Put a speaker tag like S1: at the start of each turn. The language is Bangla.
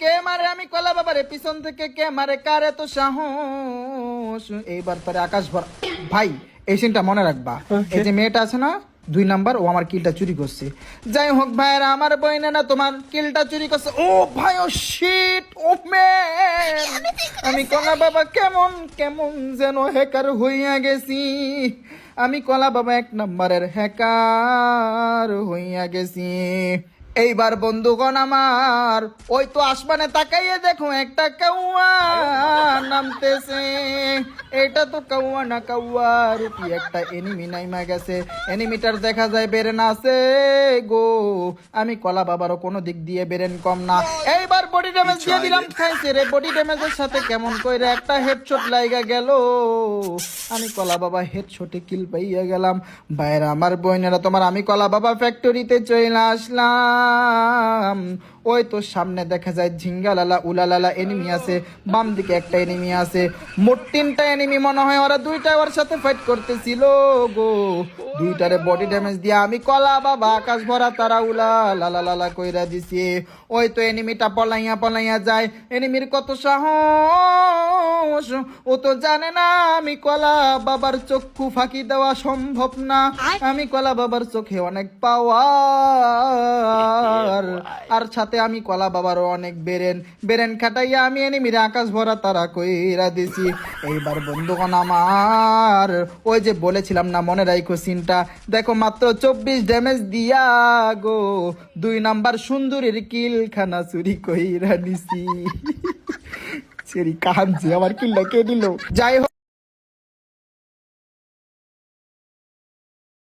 S1: কে মারে আমি কলা বাবারে পিছন থেকে কে মারে কারে তো সাহস। এইবার পরে আকাশ ভরা ভাই এই সিনটা মনে রাখবা। এই যে মেয়েটা আছে না 2 নাম্বার, ও আমার কিলটা চুরি করছে। যাই হোক ভাইরা, আমার বইনে না তোমার কিলটা চুরি করছে। ও ভাই, ও শিট, ও ম্যান, আমি কলা বাবা কেমন কেমন যেন হ্যাকার হইয়া গেছি। আমি কলা বাবা 1 নাম্বারের হ্যাকার হইয়া গেছি। এইবার বন্ধুগণ আমার, ওই তো আসমানে তাকাইয়ে দেখো একটা কাউয়া নামতেছে। এটা তো কাউয়া না, কাউয়া রূপী একটা এনিমি নাইমা গেছে। এনিমিটার দেখা যায় বেরেন আছে গো। আমি কলা বাবারও কোনো দিক দিয়ে বেরেন কম না। এইবার বডি ড্যামেজ দিয়ে দিলাম, খাইছে রে। বডি ড্যামেজের সাথে কেমন কইরা একটা হেডশট লাইগা গেল। আমি কলা বাবা হেডশটে কিল পাইয়া গেলাম। বাইরে আমার বইনেরা তোমার, আমি কলা বাবা ফ্যাক্টরিতে চলে আসলাম। ওই তো সামনে দেখা যায় ঝিঙ্গালালা উলালালা এনিমি আছে, বাম দিকে একটা এনিমি আছে, মোট 3টা এনিমি মনে হয়। ওরা 2টা ওর সাথে ফাইট করতেছিল গো। 2টারে বডি ড্যামেজ দিয়ে আমি কলা বাবা আকাশ ভরা তারা উলালালা কইরা দিছি। ওই তো এনিমিটা পলাইয়া পলাইয়া যায়। এনিমির কত সাহস, ও তো জানে না আমি কলা বাবার চক্ষু ফাঁকি দেওয়া সম্ভব না। আমি কলা বাবার চোখে অনেক পাওয়ার, আর সাথে আমি কলা বাবারও অনেক বেরেন খাটাইয়া আমি এনিমির আকাশ ভরা তারা কইরা দিছি। এইবার বন্ধুগণ আমার, ওই যে বলেছিলাম না, মনে রাখো সিনটা, দেখো মাত্র 24 ড্যামেজ দিয়া গো 2 নাম্বার সুন্দরীর কিলখানা চুরি কইরা নিছি। সেরি কাহান যে আমার কিল্লা কে দিল। যাই হোক।